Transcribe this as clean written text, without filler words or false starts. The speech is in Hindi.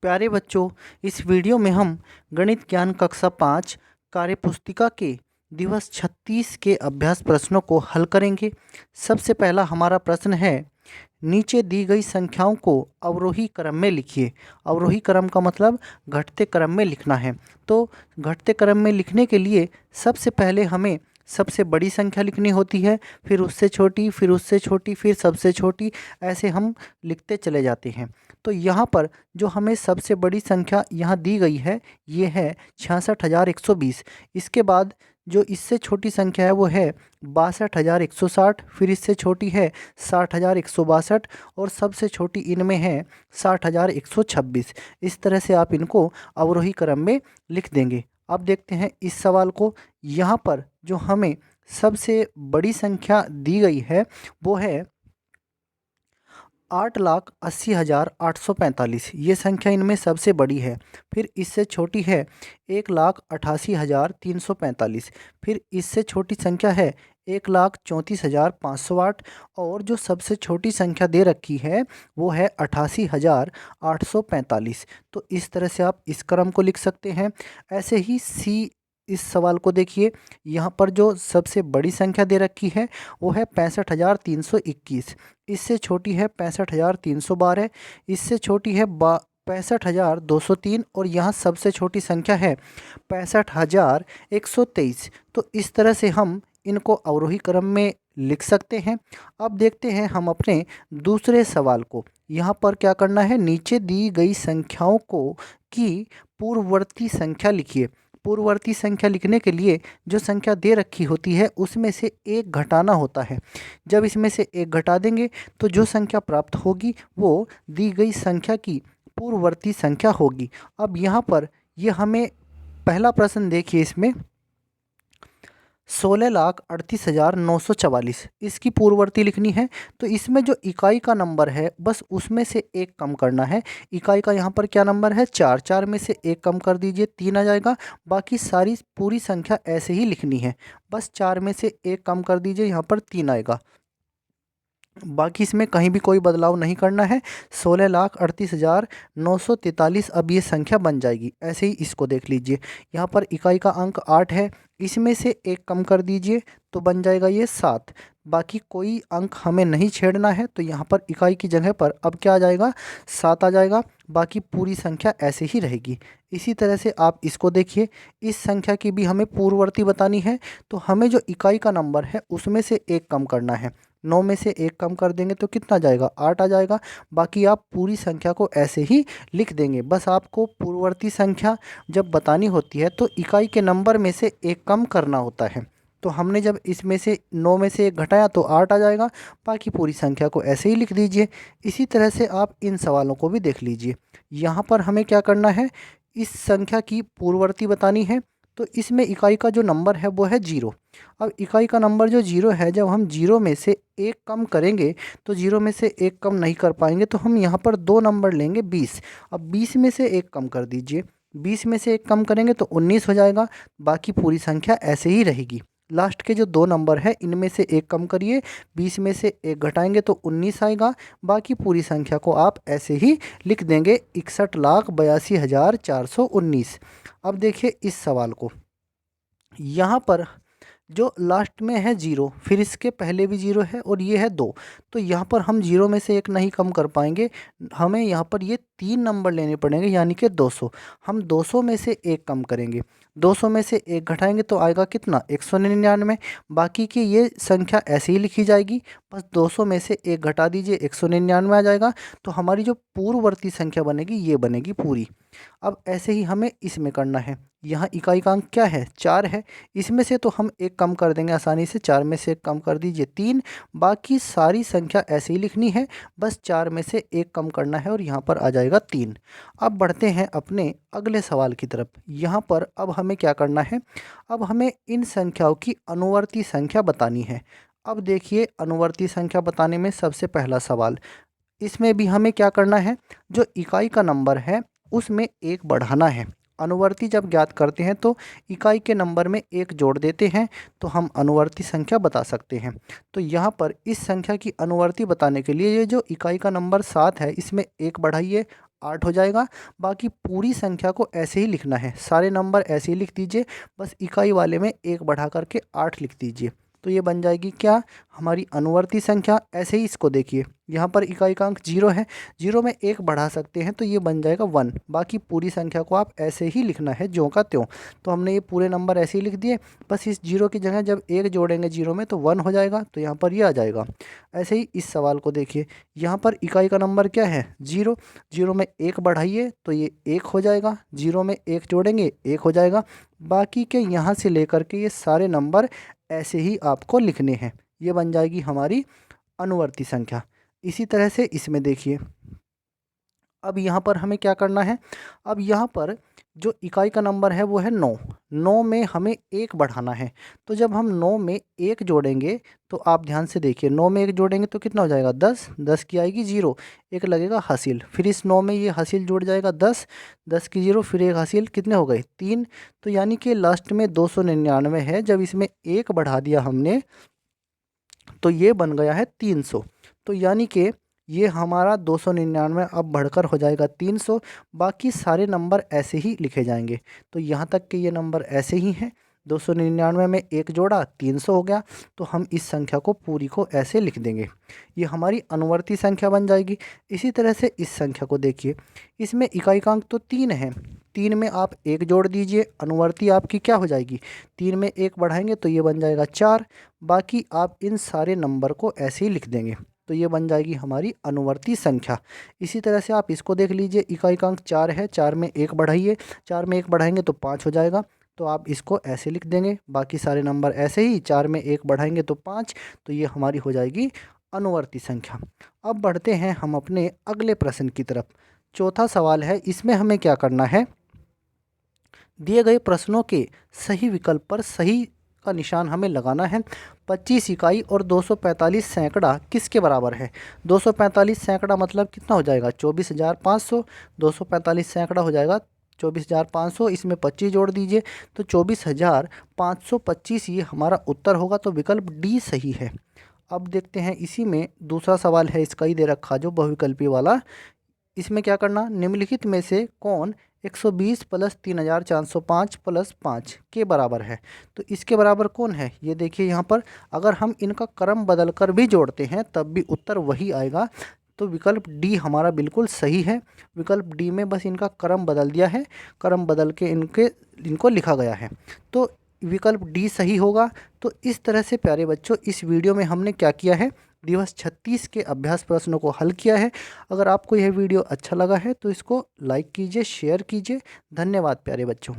प्यारे बच्चों, इस वीडियो में हम गणित ज्ञान कक्षा 5 कार्यपुस्तिका के दिवस 36 के अभ्यास प्रश्नों को हल करेंगे। सबसे पहला हमारा प्रश्न है, नीचे दी गई संख्याओं को अवरोही क्रम में लिखिए। अवरोही क्रम का मतलब घटते क्रम में लिखना है। तो घटते क्रम में लिखने के लिए सबसे पहले हमें सबसे बड़ी संख्या लिखनी होती है, फिर उससे छोटी, फिर उससे छोटी, फिर सबसे छोटी, ऐसे हम लिखते चले जाते हैं। तो यहाँ पर जो हमें सबसे बड़ी संख्या यहाँ दी गई है ये है 66,120। इसके बाद जो इससे छोटी संख्या है वो है 62,160, फिर इससे छोटी है 60,162 और सबसे छोटी इनमें है 60,126। इस तरह से आप इनको अवरोही क्रम में लिख देंगे। अब देखते हैं इस सवाल को। यहाँ पर जो हमें सबसे बड़ी संख्या दी गई है वो है 8,80,845। ये संख्या इनमें सबसे बड़ी है। फिर इससे छोटी है 1,88,345। फिर इससे छोटी संख्या है 1,34,508 और जो सबसे छोटी संख्या दे रखी है वो है 88,845। तो इस तरह से आप इस क्रम को लिख सकते हैं। ऐसे ही इस सवाल को देखिए, यहाँ पर जो सबसे बड़ी संख्या दे रखी है वो है 65,321। इससे छोटी है 65,312। इससे छोटी है 65,203 और यहाँ सबसे छोटी संख्या है 65,123। तो इस तरह से हम इनको अवरोही क्रम में लिख सकते हैं। अब देखते हैं हम अपने दूसरे सवाल को। यहाँ पर क्या करना है, नीचे दी गई संख्याओं को की पूर्ववर्ती संख्या लिखिए। पूर्ववर्ती संख्या लिखने के लिए जो संख्या दे रखी होती है उसमें से एक घटाना होता है। जब इसमें से एक घटा देंगे तो जो संख्या प्राप्त होगी वो दी गई संख्या की पूर्ववर्ती संख्या होगी। अब यहाँ पर ये हमें पहला प्रश्न देखिए, इसमें 16,38,944 इसकी पूर्ववर्ती लिखनी है। तो इसमें जो इकाई का नंबर है बस उसमें से एक कम करना है। इकाई का यहाँ पर क्या नंबर है, 4। 4 में से एक कम कर दीजिए, 3 आ जाएगा। बाकी सारी पूरी संख्या ऐसे ही लिखनी है। बस 4 में से एक कम कर दीजिए, यहाँ पर 3 आएगा। बाकी इसमें कहीं भी कोई बदलाव नहीं करना है। 16,38,943 अब ये संख्या बन जाएगी। ऐसे ही इसको देख लीजिए, यहाँ पर इकाई का अंक 8 है, इसमें से एक कम कर दीजिए तो बन जाएगा ये 7। बाकी कोई अंक हमें नहीं छेड़ना है, तो यहाँ पर इकाई की जगह पर अब क्या आ जाएगा, 7 आ जाएगा। बाकी पूरी संख्या ऐसे ही रहेगी। इसी तरह से आप इसको देखिए, इस संख्या की भी हमें पूर्ववर्ती बतानी है। तो हमें जो इकाई का नंबर है उसमें से एक कम करना है। 9 में से एक कम कर देंगे तो कितना जाएगा, 8 आ जाएगा। बाकी आप पूरी संख्या को ऐसे ही लिख देंगे। बस आपको पूर्ववर्ती संख्या जब बतानी होती है तो इकाई के नंबर में से एक कम करना होता है। तो हमने जब इसमें से 9 में से एक घटाया तो 8 आ जाएगा। बाकी पूरी संख्या को ऐसे ही लिख दीजिए। इसी तरह से आप इन सवालों को भी देख लीजिए। यहाँ पर हमें क्या करना है, इस संख्या की पूर्ववर्ती बतानी है। तो इसमें इकाई का जो नंबर है वो है 0। अब इकाई का नंबर जो 0 है, जब हम 0 में से एक कम करेंगे तो 0 में से एक कम नहीं कर पाएंगे, तो हम यहाँ पर 2 नंबर लेंगे, 20। अब 20 में से एक कम कर दीजिए, 20 में से एक कम करेंगे तो 19 हो जाएगा। बाकी पूरी संख्या ऐसे ही रहेगी। लास्ट के जो 2 नंबर है इनमें से एक कम करिए, 20 में से एक घटाएंगे तो 19 आएगा। बाकी पूरी संख्या को आप ऐसे ही लिख देंगे, 61,82,419। अब देखिए इस सवाल को, यहाँ पर जो लास्ट में है 0, फिर इसके पहले भी 0 है और ये है 2। तो यहाँ पर हम 0 में से एक नहीं कम कर पाएंगे, हमें यहाँ पर ये 3 नंबर लेने पड़ेंगे, यानी कि 200। हम 200 में से एक कम करेंगे, 200 में से एक घटाएंगे तो आएगा कितना, 199। बाकी की ये संख्या ऐसे ही लिखी जाएगी। बस 200 में से एक घटा दीजिए, 199 आ जाएगा। तो हमारी जो पूर्ववर्ती संख्या बनेगी ये बनेगी पूरी। अब ऐसे ही हमें इसमें करना है। यहाँ इकाई का अंक क्या है, 4 है। इसमें से तो हम एक कम कर देंगे आसानी से, 4 में से एक कम कर दीजिए, 3। बाकी सारी संख्या ऐसे ही लिखनी है, बस 4 में से एक कम करना है और यहाँ पर आ जाएगा 3। अब बढ़ते हैं अपने अगले सवाल की तरफ। यहाँ पर अब हमें क्या करना है, अब हमें इन संख्याओं की अनुवर्ती संख्या बतानी है। अब देखिए, अनुवर्ती संख्या बताने में सबसे पहला सवाल, इसमें भी हमें क्या करना है, जो इकाई का नंबर है उसमें एक बढ़ाना है। अनुवर्ती जब ज्ञात करते हैं तो इकाई के नंबर में एक जोड़ देते हैं, तो हम अनुवर्ती संख्या बता सकते हैं। तो यहाँ पर इस संख्या की अनुवर्ती बताने के लिए ये जो इकाई का नंबर 7 है इसमें एक बढ़ाइए, 8 हो जाएगा। बाकी पूरी संख्या को ऐसे ही लिखना है, सारे नंबर ऐसे ही लिख दीजिए, बस इकाई वाले में 1 बढ़ा करके 8 लिख दीजिए। तो ये बन जाएगी क्या, हमारी अनुवर्ती संख्या। ऐसे ही इसको देखिए, यहाँ पर इकाई का अंक 0 है, 0 में 1 बढ़ा सकते हैं तो ये बन जाएगा 1। बाकी पूरी संख्या को आप ऐसे ही लिखना है ज्यों का त्यों। तो हमने ये पूरे नंबर ऐसे ही लिख दिए, बस इस 0 की जगह जब 1 जोड़ेंगे 0 में तो 1 हो जाएगा, तो यहाँ पर ये आ जाएगा। ऐसे ही इस सवाल को देखिए, यहाँ पर इकाई का नंबर क्या है 0, 0 में 1 बढ़ाइए तो ये 1 हो जाएगा, 0 में 1 जोड़ेंगे 1 हो जाएगा। बाकी के यहाँ से लेकर के ये सारे नंबर ऐसे ही आपको लिखने हैं, ये बन जाएगी हमारी अनुवर्ती संख्या। इसी तरह से इसमें देखिए, अब यहाँ पर हमें क्या करना है, अब यहाँ पर जो इकाई का नंबर है वो है 9, 9 में हमें 1 बढ़ाना है। तो जब हम 9 में 1 जोड़ेंगे तो आप ध्यान से देखिए, 9 में 1 जोड़ेंगे तो कितना हो जाएगा 10, 10 की आएगी 0, एक लगेगा हासिल, फिर इस 9 में ये हासिल जुड़ जाएगा 10, 10 की 0, फिर एक हासिल, कितने हो गए 3। तो यानी कि लास्ट में 299 है, जब इसमें 1 बढ़ा दिया हमने तो ये बन गया है 300। तो यानी कि ये हमारा 299 अब बढ़कर हो जाएगा 300। बाकी सारे नंबर ऐसे ही लिखे जाएंगे। तो यहाँ तक के ये नंबर ऐसे ही हैं, 299 में 1 जोड़ा 300 हो गया। तो हम इस संख्या को पूरी को ऐसे लिख देंगे, ये हमारी अनुवर्ती संख्या बन जाएगी। इसी तरह से इस संख्या को देखिए, इसमें इकाई का अंक तो 3 है, 3 में आप 1 जोड़ दीजिए, अनुवर्ती आपकी क्या हो जाएगी, 3 में 1 बढ़ाएंगे तो ये बन जाएगा 4। बाकी आप इन सारे नंबर को ऐसे ही लिख देंगे, तो ये बन जाएगी हमारी अनुवर्ती संख्या। इसी तरह से आप इसको देख लीजिए, इकाई का अंक 4 है, 4 में 1 बढ़ाइए, 4 में 1 बढ़ाएंगे तो 5 हो जाएगा, तो आप इसको ऐसे लिख देंगे। बाकी सारे नंबर ऐसे ही, 4 में 1 बढ़ाएंगे तो 5, तो ये हमारी हो जाएगी अनुवर्ती संख्या। अब बढ़ते हैं हम अपने अगले प्रश्न की तरफ। चौथा सवाल है, इसमें हमें क्या करना है, दिए गए प्रश्नों के सही विकल्प पर सही का निशान हमें लगाना है। 25 इकाई और 245 सैकड़ा किसके बराबर है। 245 सैकड़ा मतलब कितना हो जाएगा 24,500, 245 सैकड़ा हो जाएगा 24,500, इसमें 25 जोड़ दीजिए तो 24,525 ये हमारा उत्तर होगा। तो विकल्प डी सही है। अब देखते हैं इसी में दूसरा सवाल है, इसका ही दे रखा जो बहुविकल्पी वाला। इसमें क्या करना, निम्नलिखित में से कौन 120 प्लस 3,405 प्लस 5 के बराबर है। तो इसके बराबर कौन है, ये देखिए यहाँ पर अगर हम इनका क्रम बदल कर भी जोड़ते हैं तब भी उत्तर वही आएगा। तो विकल्प डी हमारा बिल्कुल सही है। विकल्प डी में बस इनका क्रम बदल दिया है, क्रम बदल के इनको लिखा गया है, तो विकल्प डी सही होगा। तो इस तरह से प्यारे बच्चों, इस वीडियो में हमने क्या किया है, दिवस 36 के अभ्यास प्रश्नों को हल किया है। अगर आपको यह वीडियो अच्छा लगा है तो इसको लाइक कीजिए, शेयर कीजिए। धन्यवाद प्यारे बच्चों।